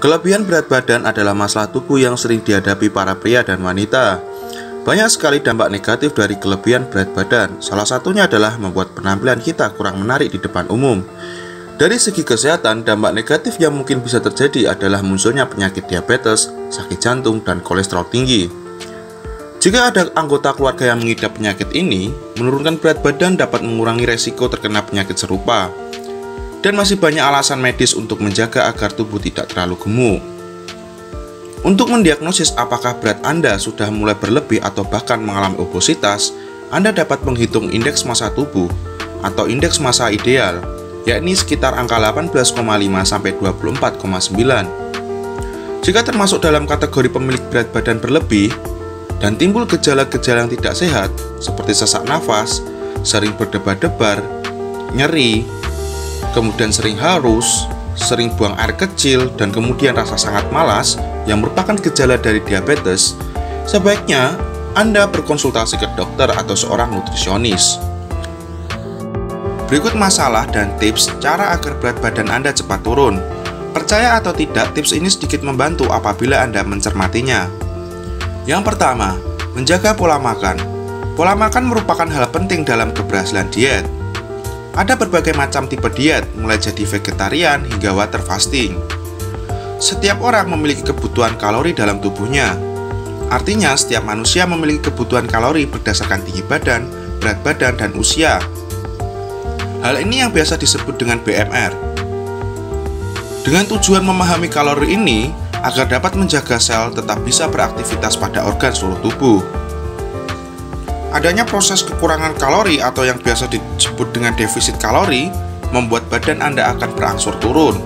Kelebihan berat badan adalah masalah tubuh yang sering dihadapi para pria dan wanita. Banyak sekali dampak negatif dari kelebihan berat badan. Salah satunya adalah membuat penampilan kita kurang menarik di depan umum. Dari segi kesehatan, dampak negatif yang mungkin bisa terjadi adalah munculnya penyakit diabetes, sakit jantung, dan kolesterol tinggi. Jika ada anggota keluarga yang mengidap penyakit ini, menurunkan berat badan dapat mengurangi resiko terkena penyakit serupa. Dan masih banyak alasan medis untuk menjaga agar tubuh tidak terlalu gemuk. Untuk mendiagnosis apakah berat Anda sudah mulai berlebih atau bahkan mengalami obesitas, Anda dapat menghitung indeks massa tubuh atau indeks massa ideal, yakni sekitar angka 18,5 sampai 24,9. Jika termasuk dalam kategori pemilik berat badan berlebih dan timbul gejala-gejala yang tidak sehat seperti sesak nafas, sering berdebar-debar, nyeri, kemudian sering haus, sering buang air kecil, dan kemudian rasa sangat malas yang merupakan gejala dari diabetes, sebaiknya Anda berkonsultasi ke dokter atau seorang nutrisionis. Berikut masalah dan tips cara agar berat badan Anda cepat turun. Percaya atau tidak, tips ini sedikit membantu apabila Anda mencermatinya. Yang pertama, menjaga pola makan. Pola makan merupakan hal penting dalam keberhasilan diet. Ada berbagai macam tipe diet, mulai jadi vegetarian hingga water fasting. Setiap orang memiliki kebutuhan kalori dalam tubuhnya. Artinya, setiap manusia memiliki kebutuhan kalori berdasarkan tinggi badan, berat badan, dan usia. Hal ini yang biasa disebut dengan BMR. Dengan tujuan memahami kalori ini, agar dapat menjaga sel tetap bisa beraktivitas pada organ seluruh tubuh. Adanya proses kekurangan kalori atau yang biasa disebut dengan defisit kalori membuat badan Anda akan berangsur turun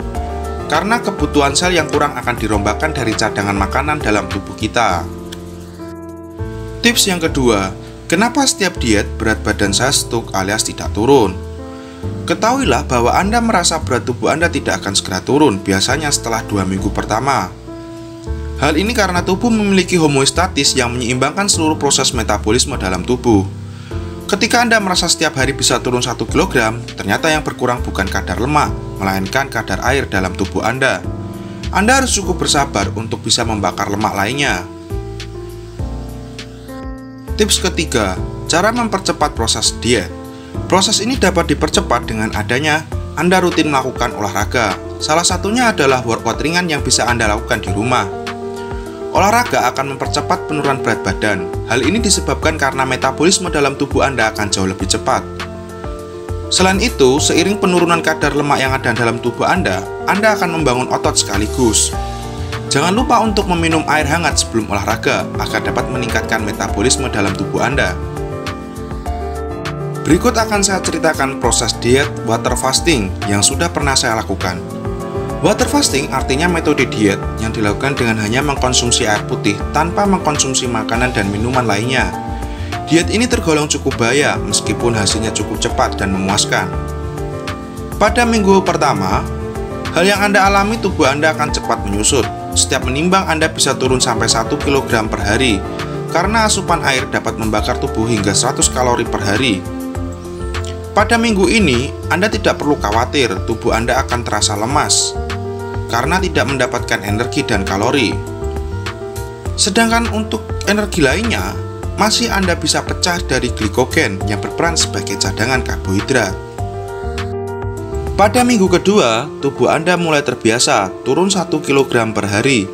karena kebutuhan sel yang kurang akan dirombakan dari cadangan makanan dalam tubuh kita. Tips yang kedua, kenapa setiap diet berat badan saya stuck alias tidak turun? Ketahuilah bahwa Anda merasa berat tubuh Anda tidak akan segera turun, biasanya setelah 2 minggu pertama. Hal ini karena tubuh memiliki homeostatis yang menyeimbangkan seluruh proses metabolisme dalam tubuh. Ketika Anda merasa setiap hari bisa turun 1 kg, ternyata yang berkurang bukan kadar lemak, melainkan kadar air dalam tubuh Anda. Anda harus cukup bersabar untuk bisa membakar lemak lainnya. Tips ketiga, cara mempercepat proses diet. Proses ini dapat dipercepat dengan adanya Anda rutin melakukan olahraga. Salah satunya adalah workout ringan yang bisa Anda lakukan di rumah. Olahraga akan mempercepat penurunan berat badan. Hal ini disebabkan karena metabolisme dalam tubuh Anda akan jauh lebih cepat. Selain itu, seiring penurunan kadar lemak yang ada dalam tubuh Anda akan membangun otot sekaligus. Jangan lupa untuk meminum air hangat sebelum olahraga agar dapat meningkatkan metabolisme dalam tubuh Anda. Berikut akan saya ceritakan proses diet water fasting yang sudah pernah saya lakukan. Water fasting artinya metode diet yang dilakukan dengan hanya mengkonsumsi air putih tanpa mengkonsumsi makanan dan minuman lainnya. Diet ini tergolong cukup bahaya meskipun hasilnya cukup cepat dan memuaskan. Pada minggu pertama, hal yang Anda alami tubuh Anda akan cepat menyusut. Setiap menimbang Anda bisa turun sampai 1 kg per hari karena asupan air dapat membakar tubuh hingga 100 kalori per hari. Pada minggu ini, Anda tidak perlu khawatir tubuh Anda akan terasa lemas karena tidak mendapatkan energi dan kalori. Sedangkan untuk energi lainnya, masih Anda bisa pecah dari glikogen yang berperan sebagai cadangan karbohidrat. Pada minggu kedua, tubuh Anda mulai terbiasa turun 1 kg per hari.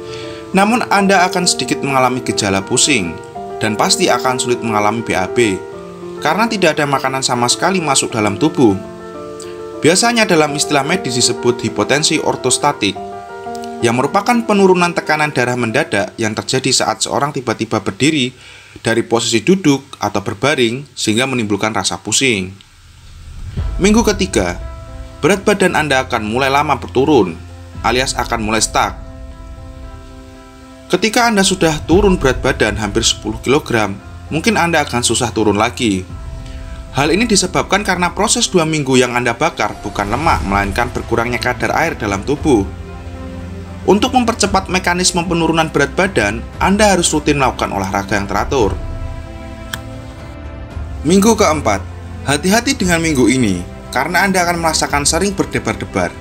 Namun Anda akan sedikit mengalami gejala pusing dan pasti akan sulit mengalami BAB karena tidak ada makanan sama sekali masuk dalam tubuh. Biasanya dalam istilah medis disebut hipotensi ortostatik, yang merupakan penurunan tekanan darah mendadak yang terjadi saat seorang tiba-tiba berdiri dari posisi duduk atau berbaring sehingga menimbulkan rasa pusing. Minggu ketiga, berat badan Anda akan mulai lama berturun, alias akan mulai stuck. Ketika Anda sudah turun berat badan hampir 10 kg, mungkin Anda akan susah turun lagi. Hal ini disebabkan karena proses 2 minggu yang Anda bakar bukan lemak, melainkan berkurangnya kadar air dalam tubuh. Untuk mempercepat mekanisme penurunan berat badan, Anda harus rutin melakukan olahraga yang teratur. Minggu keempat, hati-hati dengan minggu ini, karena Anda akan merasakan sering berdebar-debar.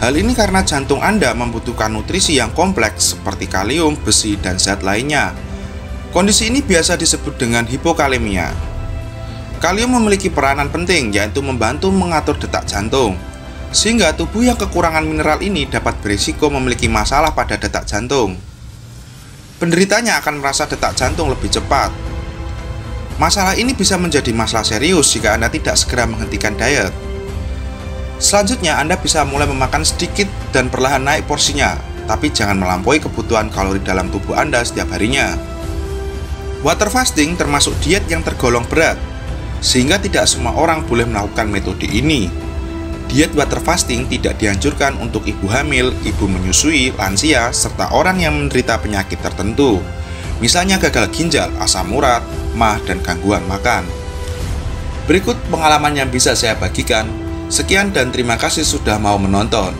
Hal ini karena jantung Anda membutuhkan nutrisi yang kompleks seperti kalium, besi, dan zat lainnya. Kondisi ini biasa disebut dengan hipokalemia. Kalium memiliki peranan penting, yaitu membantu mengatur detak jantung, sehingga tubuh yang kekurangan mineral ini dapat berisiko memiliki masalah pada detak jantung. Penderitanya akan merasa detak jantung lebih cepat. Masalah ini bisa menjadi masalah serius jika Anda tidak segera menghentikan diet. Selanjutnya, Anda bisa mulai memakan sedikit dan perlahan naik porsinya, tapi jangan melampaui kebutuhan kalori dalam tubuh Anda setiap harinya. Water fasting termasuk diet yang tergolong berat, sehingga tidak semua orang boleh melakukan metode ini. Diet water fasting tidak dianjurkan untuk ibu hamil, ibu menyusui, lansia, serta orang yang menderita penyakit tertentu, misalnya gagal ginjal, asam urat, MAH, dan gangguan makan. Berikut pengalaman yang bisa saya bagikan. Sekian dan terima kasih sudah mau menonton.